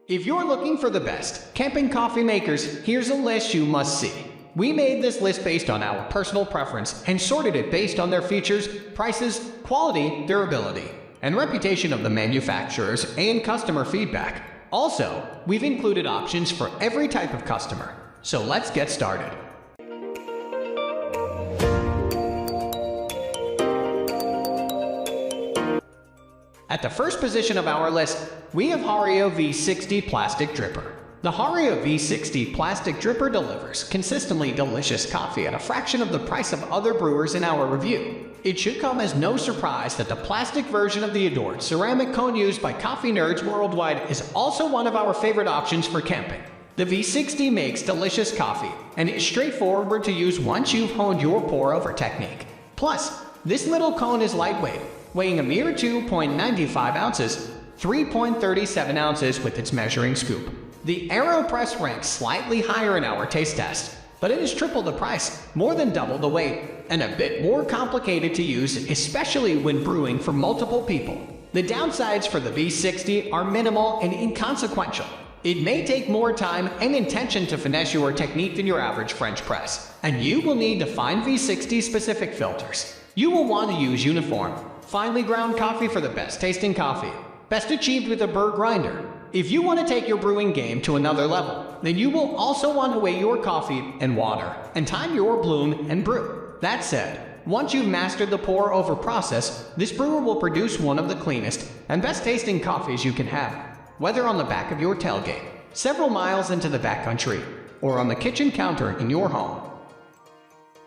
If you're looking for the best camping coffee makers, here's a list you must see. We made this list based on our personal preference and sorted it based on their features, prices, quality, durability, and reputation of the manufacturers and customer feedback. Also, we've included options for every type of customer. So let's get started. At the first position of our list, we have Hario V60 Plastic Dripper. The Hario V60 Plastic Dripper delivers consistently delicious coffee at a fraction of the price of other brewers in our review. It should come as no surprise that the plastic version of the adored ceramic cone used by coffee nerds worldwide is also one of our favorite options for camping. The V60 makes delicious coffee and is straightforward to use once you've honed your pour-over technique. Plus, this little cone is lightweight, weighing a mere 2.95 ounces, 3.37 ounces with its measuring scoop. The AeroPress ranks slightly higher in our taste test, but it is triple the price, more than double the weight, and a bit more complicated to use, especially when brewing for multiple people. The downsides for the V60 are minimal and inconsequential. It may take more time and intention to finesse your technique than your average French press, and you will need to find V60 specific filters. You will want to use uniform, finely ground coffee for the best tasting coffee, best achieved with a burr grinder. If you want to take your brewing game to another level, then you will also want to weigh your coffee and water and time your bloom and brew. That said, once you've mastered the pour-over process, this brewer will produce one of the cleanest and best tasting coffees you can have, whether on the back of your tailgate, several miles into the backcountry, or on the kitchen counter in your home.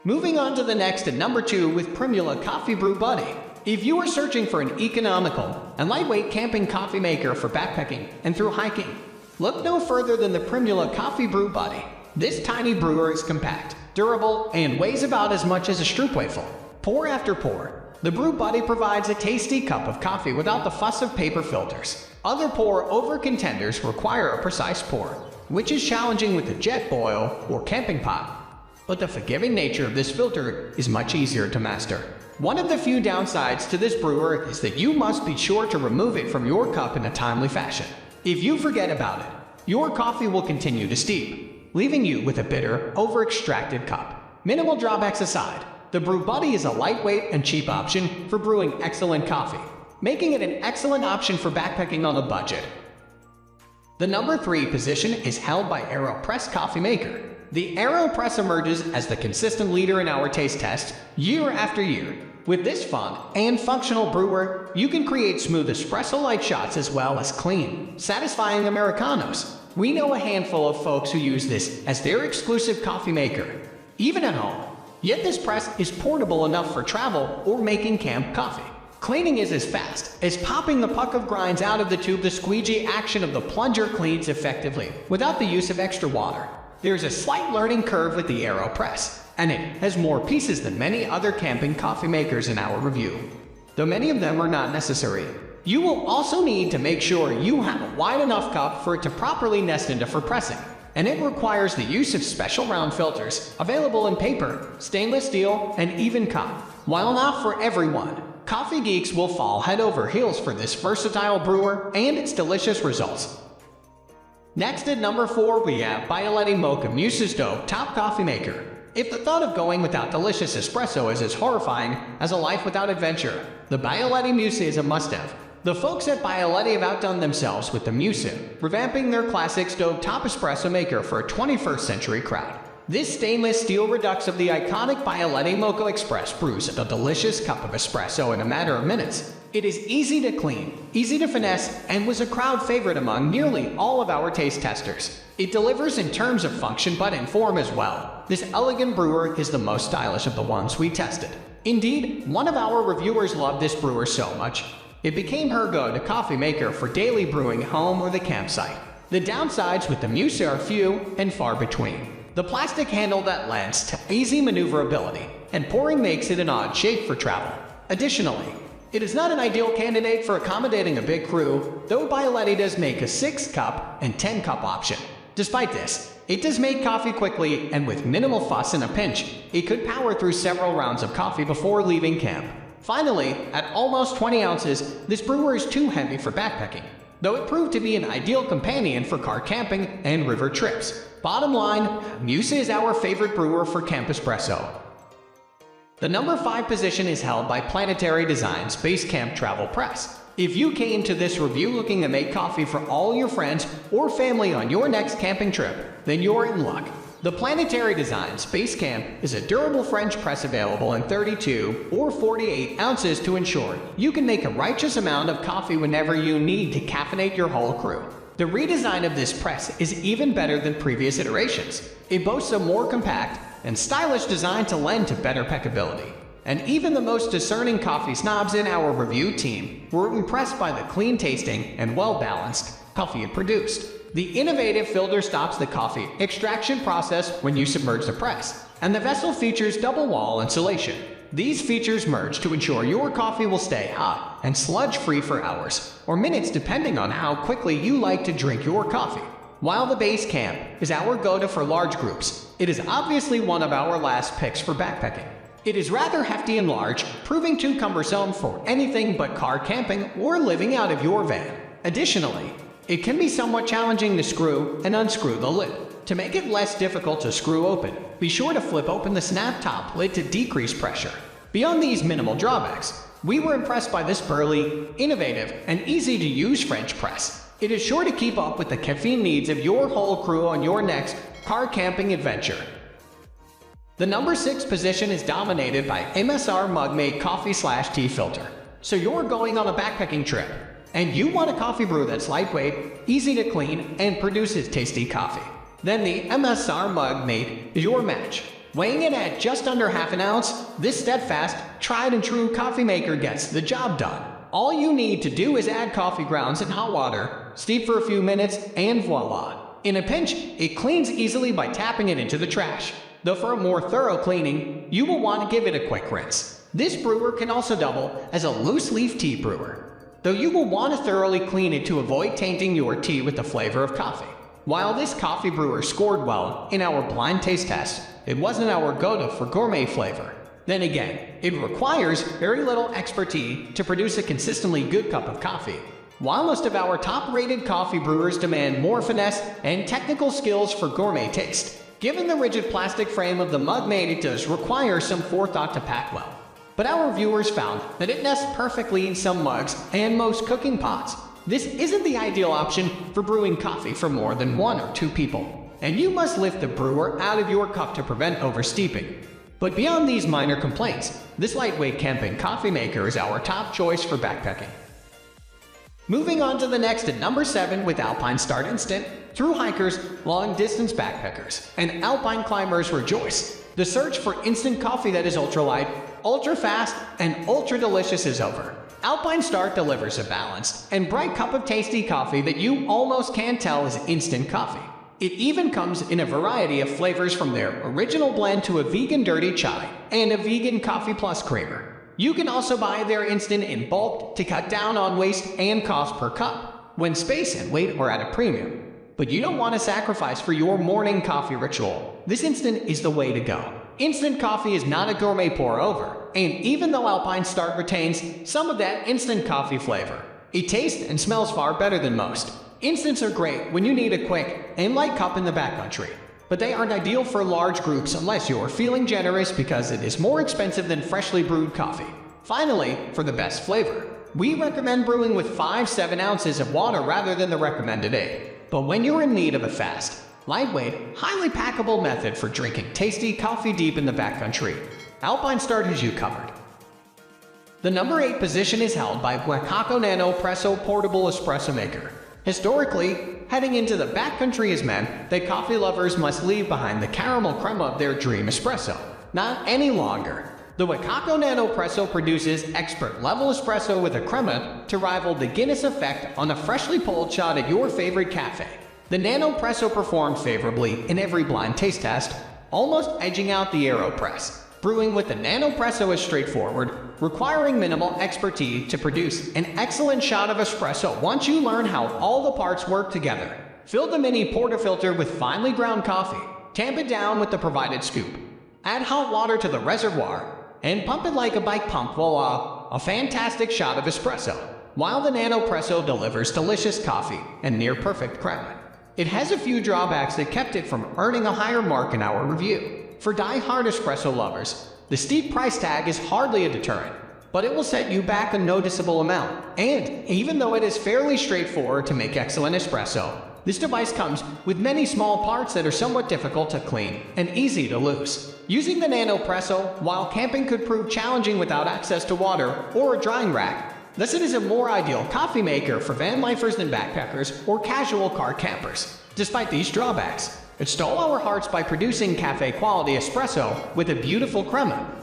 Moving on to the next at number 2 with Primula Coffee Brew Buddy. If you are searching for an economical and lightweight camping coffee maker for backpacking and through hiking, look no further than the Primula Coffee Brew Buddy. This tiny brewer is compact, durable, and weighs about as much as a stroopwafel. Pour after pour, the Brew Buddy provides a tasty cup of coffee without the fuss of paper filters. Other pour-over contenders require a precise pour, which is challenging with a jet boil or camping pot. But the forgiving nature of this filter is much easier to master. One of the few downsides to this brewer is that you must be sure to remove it from your cup in a timely fashion. If you forget about it, your coffee will continue to steep, leaving you with a bitter, over-extracted cup. Minimal drawbacks aside, the Brew Buddy is a lightweight and cheap option for brewing excellent coffee, making it an excellent option for backpacking on a budget. The number 3 position is held by AeroPress Coffee Maker. The AeroPress emerges as the consistent leader in our taste test year after year. With this fun and functional brewer, you can create smooth espresso-like shots as well as clean, satisfying Americanos. We know a handful of folks who use this as their exclusive coffee maker, even at home. Yet this press is portable enough for travel or making camp coffee. Cleaning is as fast as popping the puck of grinds out of the tube. The squeegee action of the plunger cleans effectively without the use of extra water. There's a slight learning curve with the AeroPress, and it has more pieces than many other camping coffee makers in our review. Though many of them are not necessary, you will also need to make sure you have a wide enough cup for it to properly nest into for pressing, and it requires the use of special round filters available in paper, stainless steel, and even cotton. While not for everyone, coffee geeks will fall head over heels for this versatile brewer and its delicious results. Next at number 4 we have Bialetti Moka Musa Stove Top Coffee Maker. If the thought of going without delicious espresso is as horrifying as a life without adventure, the Bialetti Musa is a must-have. The folks at Bialetti have outdone themselves with the Musa, revamping their classic stove top espresso maker for a 21st century crowd. This stainless steel redux of the iconic Bialetti Moka Express brews a delicious cup of espresso in a matter of minutes. It is easy to clean, easy to finesse, and was a crowd favorite among nearly all of our taste testers. It delivers in terms of function but in form as well. This elegant brewer is the most stylish of the ones we tested. Indeed, one of our reviewers loved this brewer so much, it became her go-to coffee maker for daily brewing at home or the campsite. The downsides with the Musa are few and far between. The plastic handle that lends to easy maneuverability, and pouring makes it an odd shape for travel. Additionally, it is not an ideal candidate for accommodating a big crew, though Bialetti does make a 6-cup and 10-cup option. Despite this, it does make coffee quickly and with minimal fuss in a pinch. It could power through several rounds of coffee before leaving camp. Finally, at almost 20 ounces, this brewer is too heavy for backpacking. though it proved to be an ideal companion for car camping and river trips. Bottom line, Musa is our favorite brewer for camp espresso. The number 5 position is held by Planetary Design's BaseCamp Travel Press. If you came to this review looking to make coffee for all your friends or family on your next camping trip, then you're in luck. The Planetary Design's BaseCamp is a durable French press available in 32 or 48 ounces to ensure you can make a righteous amount of coffee whenever you need to caffeinate your whole crew. The redesign of this press is even better than previous iterations. It boasts a more compact and stylish design to lend to better packability. And even the most discerning coffee snobs in our review team were impressed by the clean tasting and well-balanced coffee it produced. The innovative filter stops the coffee extraction process when you submerge the press, and the vessel features double wall insulation. These features merge to ensure your coffee will stay hot and sludge-free for hours or minutes depending on how quickly you like to drink your coffee. While the BaseCamp is our go-to for large groups, it is obviously one of our last picks for backpacking. It is rather hefty and large, proving too cumbersome for anything but car camping or living out of your van. Additionally, it can be somewhat challenging to screw and unscrew the lid. To make it less difficult to screw open, be sure to flip open the snap top lid to decrease pressure. Beyond these minimal drawbacks, we were impressed by this burly, innovative, and easy-to-use French press. It is sure to keep up with the caffeine needs of your whole crew on your next car camping adventure. The number 6 position is dominated by MSR Mugmate Coffee/Tea Filter. So you're going on a backpacking trip, and you want a coffee brew that's lightweight, easy to clean, and produces tasty coffee. Then the MSR Mugmate is your match. Weighing in at just under half an ounce, this steadfast, tried-and-true coffee maker gets the job done. All you need to do is add coffee grounds and hot water, steep for a few minutes, and voila! In a pinch, it cleans easily by tapping it into the trash. Though for a more thorough cleaning, you will want to give it a quick rinse. This brewer can also double as a loose-leaf tea brewer, though you will want to thoroughly clean it to avoid tainting your tea with the flavor of coffee. While this coffee brewer scored well in our blind taste test, it wasn't our go-to for gourmet flavor. Then again, it requires very little expertise to produce a consistently good cup of coffee. While most of our top-rated coffee brewers demand more finesse and technical skills for gourmet taste, given the rigid plastic frame of the Mugmate, it does require some forethought to pack well. But our viewers found that it nests perfectly in some mugs and most cooking pots. This isn't the ideal option for brewing coffee for more than 1 or 2 people, and you must lift the brewer out of your cup to prevent oversteeping. But beyond these minor complaints, this lightweight camping coffee maker is our top choice for backpacking. Moving on to the next at number 7 with Alpine Start Instant. Through hikers, long-distance backpackers, and Alpine climbers rejoice. The search for instant coffee that is ultra-light, ultra-fast, and ultra-delicious is over. Alpine Start delivers a balanced and bright cup of tasty coffee that you almost can't tell is instant coffee. It even comes in a variety of flavors, from their original blend to a vegan dirty chai and a vegan coffee plus creamer. You can also buy their instant in bulk to cut down on waste and cost per cup, when space and weight are at a premium. But you don't want to sacrifice for your morning coffee ritual. This instant is the way to go. Instant coffee is not a gourmet pour-over, and even though Alpine Start retains some of that instant coffee flavor, it tastes and smells far better than most. Instants are great when you need a quick and light cup in the backcountry, but they aren't ideal for large groups unless you're feeling generous, because it is more expensive than freshly brewed coffee. Finally, for the best flavor, we recommend brewing with 5-7 ounces of water rather than the recommended 8. But when you're in need of a fast, lightweight, highly packable method for drinking tasty coffee deep in the backcountry, Alpine Start has you covered. The number 8 position is held by Wacaco Nanopresso Portable Espresso Maker. Historically, heading into the backcountry has meant that coffee lovers must leave behind the caramel crema of their dream espresso. Not any longer. The Wacaco Nanopresso produces expert-level espresso with a crema to rival the Guinness effect on a freshly pulled shot at your favorite cafe. The Nanopresso performed favorably in every blind taste test, almost edging out the AeroPress. Brewing with the Nanopresso is straightforward, requiring minimal expertise to produce an excellent shot of espresso once you learn how all the parts work together. Fill the mini portafilter with finely ground coffee, tamp it down with the provided scoop, add hot water to the reservoir, and pump it like a bike pump. Voila! A fantastic shot of espresso. while the Nanopresso delivers delicious coffee and near-perfect crema. It has a few drawbacks that kept it from earning a higher mark in our review. For die-hard espresso lovers, the steep price tag is hardly a deterrent, but it will set you back a noticeable amount. And even though it is fairly straightforward to make excellent espresso, this device comes with many small parts that are somewhat difficult to clean and easy to lose. Using the Nanopresso while camping could prove challenging without access to water or a drying rack. Thus, it is a more ideal coffee maker for van lifers than backpackers or casual car campers. Despite these drawbacks, it stole our hearts by producing cafe-quality espresso with a beautiful crema.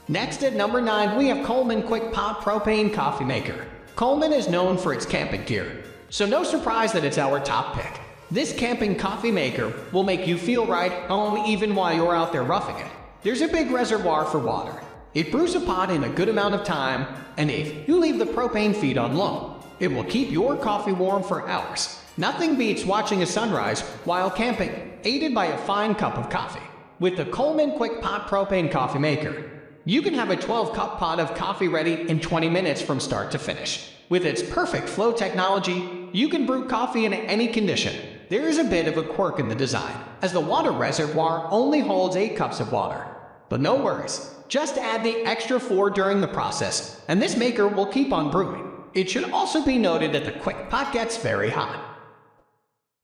Next at number 9, we have Coleman QuikPot Propane Coffee Maker. Coleman is known for its camping gear, so no surprise that it's our top pick. This camping coffee maker will make you feel right home even while you're out there roughing it. There's a big reservoir for water. It brews a pot in a good amount of time, and if you leave the propane feed on low, it will keep your coffee warm for hours. Nothing beats watching a sunrise while camping, aided by a fine cup of coffee. With the Coleman QuikPot Propane Coffee Maker, you can have a 12-cup pot of coffee ready in 20 minutes from start to finish. With its perfect flow technology, you can brew coffee in any condition. There is a bit of a quirk in the design, as the water reservoir only holds 8 cups of water. But no worries, just add the extra 4 during the process, and this maker will keep on brewing. It should also be noted that the QuikPot gets very hot.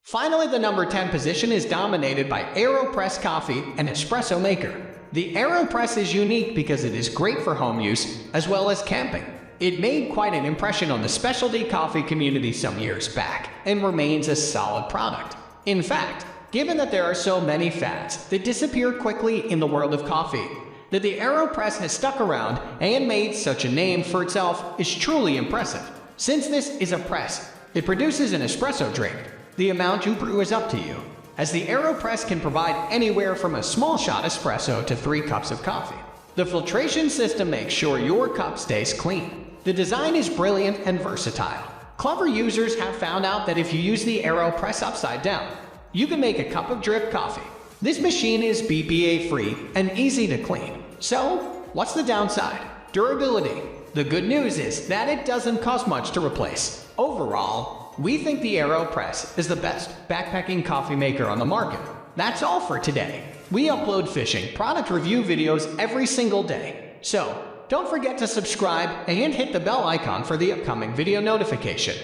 Finally, the number 10 position is dominated by AeroPress Coffee and Espresso Maker. The AeroPress is unique because it is great for home use as well as camping. It made quite an impression on the specialty coffee community some years back and remains a solid product. In fact, given that there are so many fads that disappear quickly in the world of coffee, that the AeroPress has stuck around and made such a name for itself is truly impressive. Since this is a press, it produces an espresso drink. The amount you brew is up to you, as the AeroPress can provide anywhere from a small shot espresso to 3 cups of coffee. The filtration system makes sure your cup stays clean. The design is brilliant and versatile. Clever users have found out that if you use the AeroPress upside down, you can make a cup of drip coffee. This machine is BPA-free and easy to clean. So, what's the downside? Durability. The good news is that it doesn't cost much to replace. Overall, we think the AeroPress is the best backpacking coffee maker on the market. That's all for today. We upload fishing product review videos every single day. So, don't forget to subscribe and hit the bell icon for the upcoming video notification.